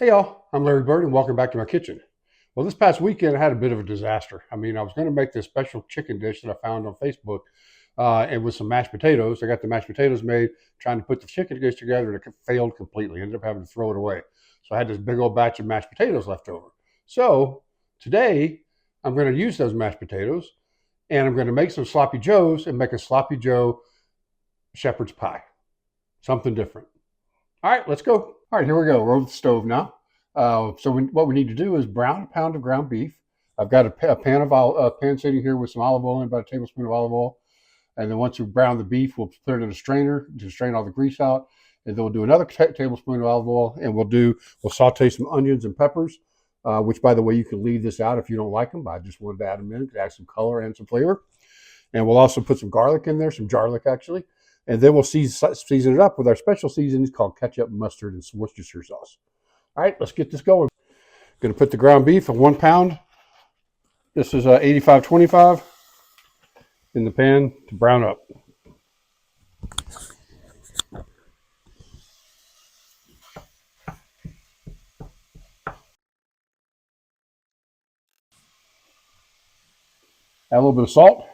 Hey y'all, I'm Larry Bird and welcome back to my kitchen. Well, this past weekend I had a bit of a disaster. I mean, I was going to make this special chicken dish that I found on Facebook and with some mashed potatoes. I got the mashed potatoes made, trying to put the chicken dish together, and it failed completely. Ended up having to throw it away. So I had this big old batch of mashed potatoes left over. So today I'm going to use those mashed potatoes and I'm going to make some sloppy joes and make a sloppy joe shepherd's pie. Something different. All right, let's go. All right, here we go. We're over the stove now. What we need to do is brown a pound of ground beef. I've got a pan sitting here with some olive oil in, about a tablespoon of olive oil. And then once we brown the beef, we'll put it in a strainer to strain all the grease out. And then we'll do another tablespoon of olive oil, and we'll saute some onions and peppers. Which, by the way, you can leave this out if you don't like them. But I just wanted to add them in to add some color and some flavor. And we'll also put some garlic in there, some Jarlic actually. And then we'll season it up with our special seasonings called ketchup, mustard, and some Worcestershire sauce. All right, let's get this going. Going to put the ground beef of 1 pound. This is 85-25 in the pan to brown up. Add a little bit of salt.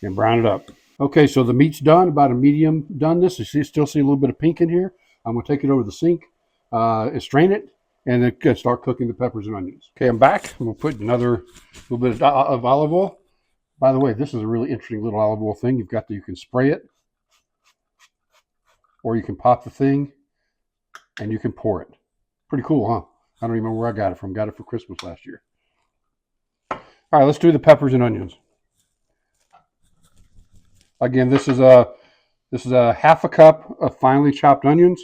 And brown it up. Okay, so the meat's done, about a medium doneness. You still see a little bit of pink in here. I'm going to take it over the sink and strain it, and then start cooking the peppers and onions. Okay, I'm back. I'm going to put another little bit of olive oil. By the way, this is a really interesting little olive oil thing. You can spray it, or you can pop the thing, and you can pour it. Pretty cool, huh? I don't even remember where I got it from. Got it for Christmas last year. All right, let's do the peppers and onions. Again, this is a half a cup of finely chopped onions,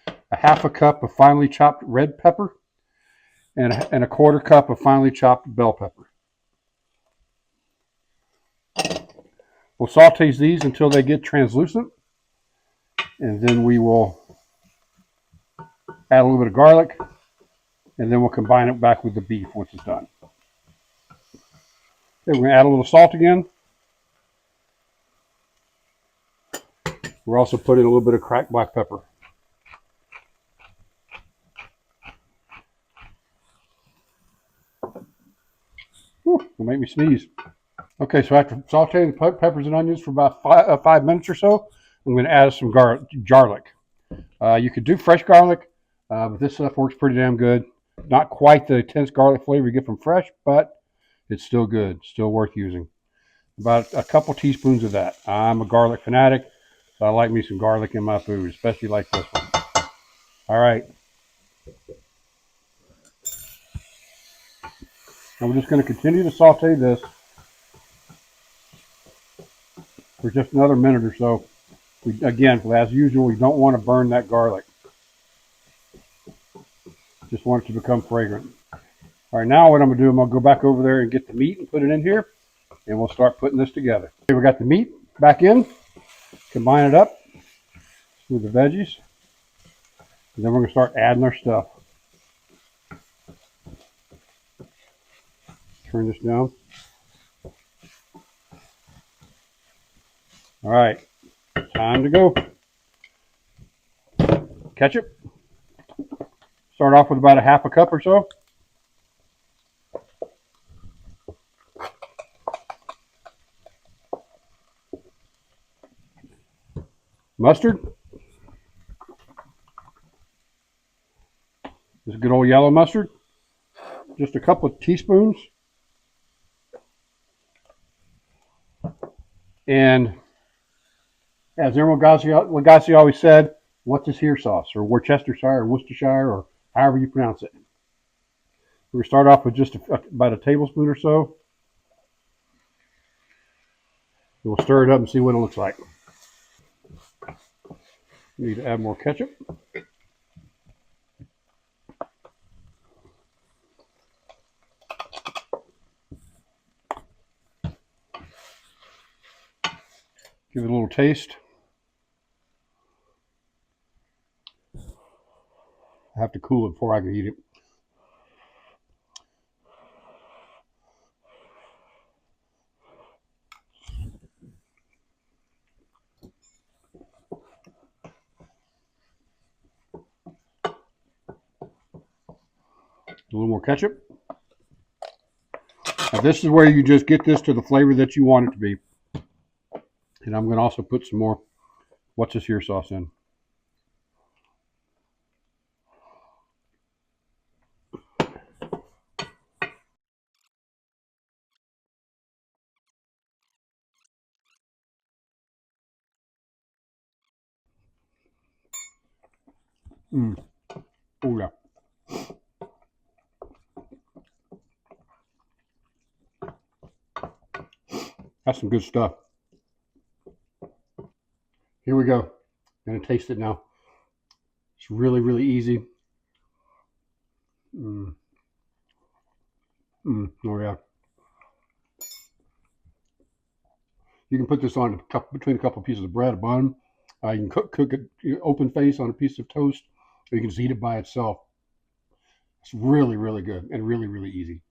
a half a cup of finely chopped red pepper, and a quarter cup of finely chopped bell pepper. We'll saute these until they get translucent, and then we will add a little bit of garlic, and then we'll combine it back with the beef once it's done. Okay, we're going to add a little salt again. We're also putting a little bit of cracked black pepper. Whew, it'll make me sneeze. Okay, so after sauteing the peppers and onions for about 5 minutes or so, I'm going to add some garlic. You could do fresh garlic, but this stuff works pretty damn good. Not quite the intense garlic flavor you get from fresh, but it's still good, still worth using. About a couple teaspoons of that. I'm a garlic fanatic, so I like me some garlic in my food, especially like this one. All right. And we're just going to continue to saute this for just another minute or so. Again, as usual, we don't want to burn that garlic. Just want it to become fragrant. All right, now what I'm going to do, I'm going to go back over there and get the meat and put it in here, and we'll start putting this together. Okay, we got the meat back in. Combine it up with the veggies, and then we're going to start adding our stuff. Turn this down. All right, time to go. Ketchup. Start off with about a half a cup or so. Mustard. This is good old yellow mustard. Just a couple of teaspoons. And as Emeril Lagasse always said, what's this here sauce? Or Worcestershire or Worcestershire or however you pronounce it. We're going to start off with just about a tablespoon or so. We'll stir it up and see what it looks like. We need to add more ketchup. Give it a little taste. I have to cool it before I can eat it. A little more ketchup. Now this is where you just get this to the flavor that you want it to be. And I'm going to also put some more what's this here sauce in. Oh yeah. That's some good stuff. Here we go. I'm going to taste it now. It's really, really easy. Oh yeah. You can put this on between a couple of pieces of bread, a bun. You can cook it open face on a piece of toast, or you can just eat it by itself. It's really, really good and really, really easy.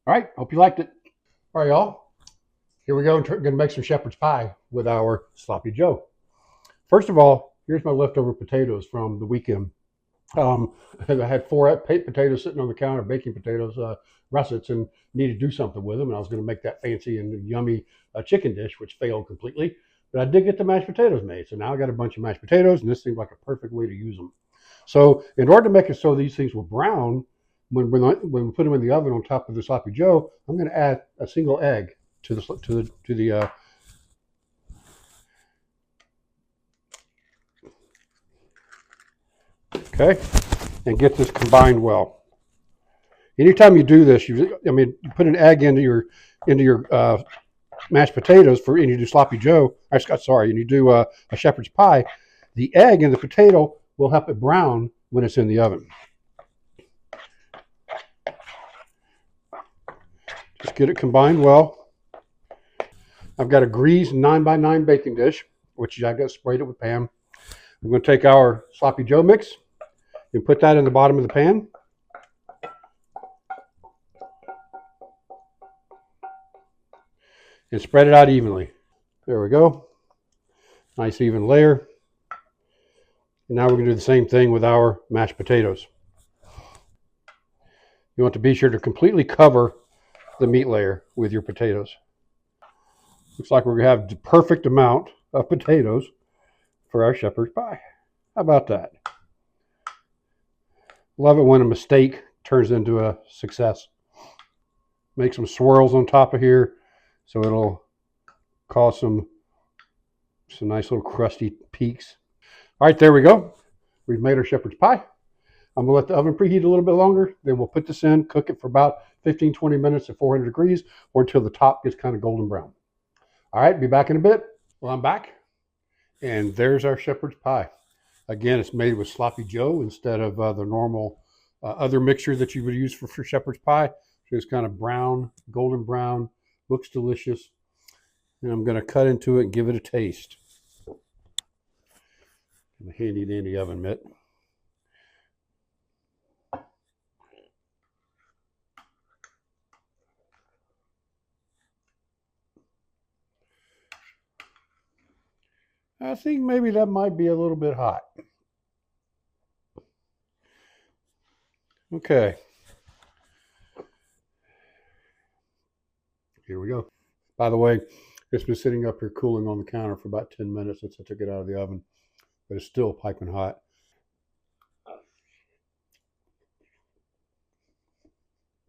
All right. Hope you liked it. All right, y'all. Here we go. We're going to make some shepherd's pie with our sloppy Joe. First of all, here's my leftover potatoes from the weekend. I had 4 potatoes sitting on the counter, baking potatoes, russets, and needed to do something with them. And I was going to make that fancy and yummy chicken dish, which failed completely. But I did get the mashed potatoes made. So now I got a bunch of mashed potatoes, and this seems like a perfect way to use them. So in order to make it so these things were brown, when we put them in the oven on top of the sloppy Joe, I'm going to add a single egg to the okay, and get this combined well. Anytime you do this, you put an egg into your mashed potatoes and you do sloppy Joe. Sorry, and you do a shepherd's pie. The egg and the potato will help it brown when it's in the oven. Just get it combined well. I've got a greased 9x9 baking dish, which I got sprayed it with Pam. I'm going to take our sloppy Joe mix and put that in the bottom of the pan. And spread it out evenly. There we go. Nice even layer. And now we're going to do the same thing with our mashed potatoes. You want to be sure to completely cover the meat layer with your potatoes. Looks like we're going to have the perfect amount of potatoes for our shepherd's pie. How about that? Love it when a mistake turns into a success. Make some swirls on top of here so it'll cause some nice little crusty peaks. All right, there we go. We've made our shepherd's pie. I'm going to let the oven preheat a little bit longer. Then we'll put this in, cook it for about 15-20 minutes at 400 degrees or until the top gets kind of golden brown. All right, be back in a bit. Well, I'm back. And there's our shepherd's pie. Again, it's made with sloppy Joe instead of the normal other mixture that you would use for shepherd's pie. So it's kind of brown, golden brown, looks delicious. And I'm going to cut into it and give it a taste. A handy dandy oven mitt. I think maybe that might be a little bit hot. Okay. Here we go. By the way, it's been sitting up here cooling on the counter for about 10 minutes since I took it out of the oven, but it's still piping hot.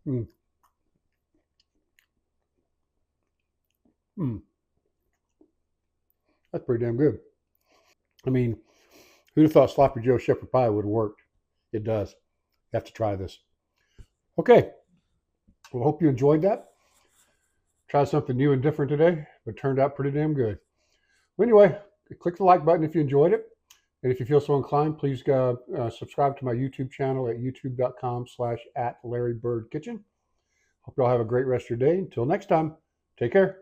Mm. Mm. That's pretty damn good. I mean, who'd have thought sloppy Joe shepherd pie would have worked? It does. You have to try this. Okay. Well, I hope you enjoyed that. Tried something new and different today, but turned out pretty damn good. Well, anyway, click the like button if you enjoyed it. And if you feel so inclined, please subscribe to my YouTube channel at youtube.com/@LarryBirdKitchen. Hope you all have a great rest of your day. Until next time, take care.